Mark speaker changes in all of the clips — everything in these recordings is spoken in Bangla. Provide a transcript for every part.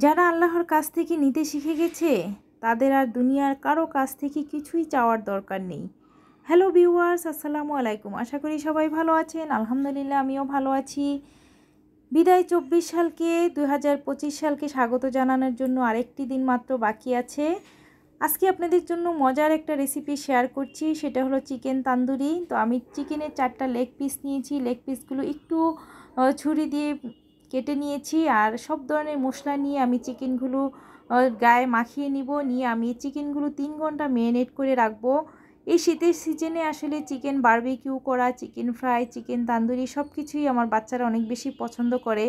Speaker 1: যারা আল্লাহর কাছ থেকে নিতে শিখে গেছে তাদের আর দুনিয়ার কারো কাছ থেকে কিছুই চাওয়ার দরকার নেই। হ্যালো ভিউয়ার্স, আসসালামু আলাইকুম। আশা করি সবাই ভালো আছেন। আলহামদুলিল্লাহ আমিও ভালো আছি। বিদায় 24 সালকে 2025 সালকে স্বাগত জানানোর জন্য আরেকটি দিন মাত্র বাকি আছে। আজকে আপনাদের জন্য মজার একটা রেসিপি শেয়ার করছি, সেটা হলো চিকেন তান্দুরি। তো আমি চিকেনের 4টা লেগ পিস নিয়েছি। লেগ পিসগুলো একটু ছুরি দিয়ে কেটে নিয়েছি, আর সব ধরনের মশলা নিয়ে আমি চিকেনগুলো গায়ে মাখিয়ে নিয়ে আমি চিকেনগুলো 3 ঘন্টা ম্যারিনেট করে রাখবো। এই শীতের সিজনে আসলে চিকেন বারবিকিউ করা, চিকেন ফ্রাই, চিকেন তান্দুরি সব কিছুই আমার বাচ্চারা অনেক বেশি পছন্দ করে।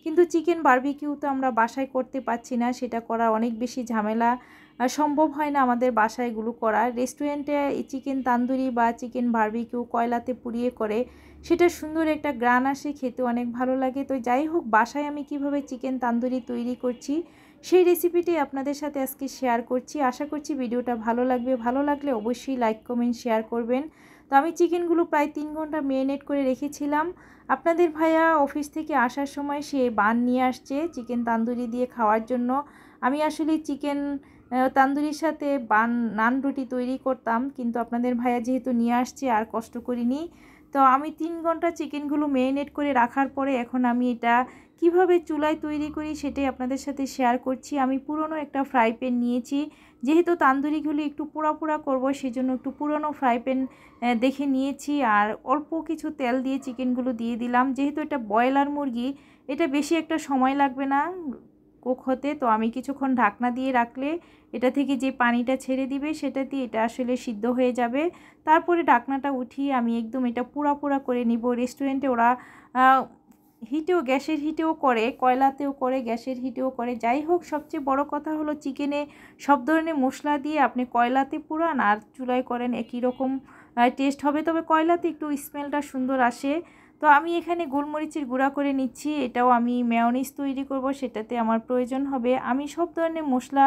Speaker 1: কিন্তু চিকেন বারবিকিউ তো আমরা বাসায় করতে পারছি না, সেটা করা অনেক বেশি ঝামেলা, সম্ভব হয় না আমাদের বাসায় এগুলো করা। রেস্টুরেন্টে চিকেন তান্দুরি বা চিকেন বারবিকিউ কয়লাতে পুড়িয়ে করে, সেটা সুন্দর একটা গ্রান আসে, খেতে অনেক ভালো লাগে। তো যাই হোক, বাসায় আমি কিভাবে চিকেন তান্দুরি তৈরি করছি সেই রেসিপিটি আপনাদের সাথে আজকে শেয়ার করছি। আশা করছি ভিডিওটা ভালো লাগবে। ভালো লাগলে অবশ্যই লাইক কমেন্ট শেয়ার করবেন। তো আমি চিকেনগুলো প্রায় 3 ঘন্টা ম্যারিনেট করে রেখেছিলাম। আপনাদের ভাইয়া অফিস থেকে আসার সময় সে বান নিয়ে আসছে চিকেন তান্দুরি দিয়ে খাওয়ার জন্য। আমি আসলে চিকেন তান্দুরির সাথে নান রুটি তৈরি করতাম, কিন্তু আপনাদের ভাইয়া যেহেতু নিয়ে আসছে আর কষ্ট করিনি। তো আমি 3 ঘন্টা চিকেনগুলো ম্যারিনেট করে রাখার পরে এখন আমি এটা কিভাবে চুলায় তৈরি করি সেটাই আপনাদের সাথে শেয়ার করছি। আমি পুরনো একটা ফ্রাই প্যান নিয়েছি, যেহেতু তান্দুরিগুলো একটু পোড়া পোড়া করবো সেজন্য একটু পুরনো ফ্রাই প্যান দেখে নিয়েছি, আর অল্প কিছু তেল দিয়ে চিকেনগুলো দিয়ে দিলাম। যেহেতু এটা ব্রয়লার মুরগি, এটা বেশি একটা সময় লাগবে না কুক হতে। তো আমি কিছুক্ষণ ঢাকনা দিয়ে রাখলে এটা থেকে যে পানিটা ছেড়ে দিবে সেটা দিয়ে এটা আসলে সিদ্ধ হয়ে যাবে। তারপরে ঢাকনাটা উঠিয়ে আমি একদম এটা পোড়া পোড়া করে নিব। রেস্টুরেন্টে ওরা হিটেও, গ্যাসের হিটেও করে, কয়লাতেও করে, গ্যাসের হিটেও করে। যাই হোক, সবচেয়ে বড় কথা হলো চিকেনে সব ধরনের মশলা দিয়ে আপনি কয়লাতে পুরান আর চুলায় করেন একই রকম টেস্ট হবে, তবে কয়লাতে একটু স্মেলটা সুন্দর আসে। তো আমি এখানে গোলমরিচের গুঁড়া করে নিচ্ছি। এটাও আমি মেয়োনিজ তৈরি করব, সেটাতে আমার প্রয়োজন হবে। আমি সব ধরনের মশলা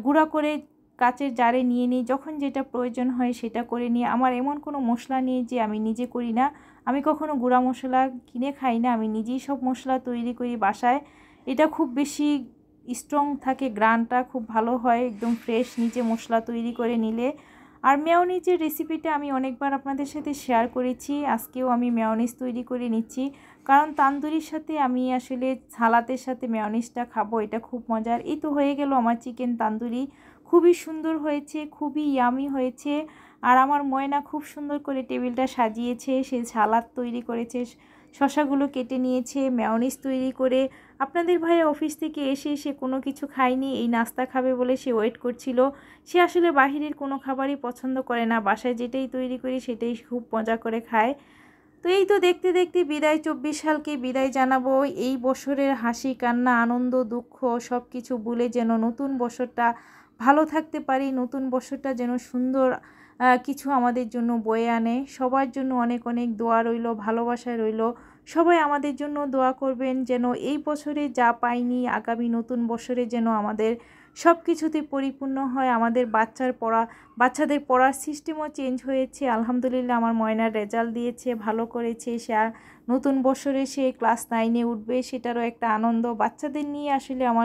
Speaker 1: গুঁড়া করে কাচের জারে নিয়ে নিই, যখন যেটা প্রয়োজন হয় সেটা করে নিই। আমার এমন কোনো মশলা নেই যে আমি নিজে করি না। আমি কখনো গুঁড়া মশলা কিনে খাই না, আমি নিজেই সব মশলা তৈরি করি বাসায়। এটা খুব বেশি স্ট্রং থাকে, গ্রানটা খুব ভালো হয় একদম ফ্রেশ নিজে মশলা তৈরি করে নিলে। আর মেয়োনিজের রেসিপিটা আমি অনেকবার আপনাদের সাথে শেয়ার করেছি, আজকেও আমি মেয়োনিজ তৈরি করে নিচ্ছি, কারণ তান্দুরির সাথে আমি আসলে সালাতের সাথে মেয়োনিজটা খাবো, এটা খুব মজার। এই তো হয়ে গেল আমার চিকেন তান্দুরি। খুবই সুন্দর হয়েছে, খুবই ইয়ামি হয়েছে। আর আমার ময়না খুব সুন্দর করে টেবিলটা সাজিয়েছে, সে সালাদ তৈরি করেছে, শসাগুলো কেটে নিয়েছে, মেয়োনিজ তৈরি করে। আপনাদের ভাইয়া অফিস থেকে এসে সে কোনো কিছু খায়নি, এই নাস্তা খাবে বলে সে ওয়েট করছিল। সে আসলে বাহিরের কোনো খাবারই পছন্দ করে না, বাসায় যেটাই তৈরি করি সেটাই খুব মজা করে খায়। তো এই তো দেখতে দেখতে বিদায় 24 সালকে বিদায় জানাবো। এই বছরের হাসি কান্না আনন্দ দুঃখ সব কিছু ভুলে যেন নতুন বছরটা ভালো থাকতে পারি, নতুন বছরটা যেন সুন্দর কিছু আমাদের জন্য বয়ে আনে। সবার জন্য অনেক অনেক দোয়া রইল, ভালোবাসা রইল। সবাই আমাদের জন্য দোয়া করবেন যেন এই বছরে যা পাইনি আগামী নতুন বছরে যেন আমাদের সব কিছুতে পরিপূর্ণ হয়। আমাদের বাচ্চাদের পড়ার সিস্টেমও চেঞ্জ হয়েছে। আলহামদুলিল্লাহ আমার ময়নার রেজাল্ট দিয়েছে, ভালো করেছে। সে নতুন বছরে সে ক্লাস 9-এ উঠবে, সেটারও একটা আনন্দ। বাচ্চাদের নিয়ে আসলে আমার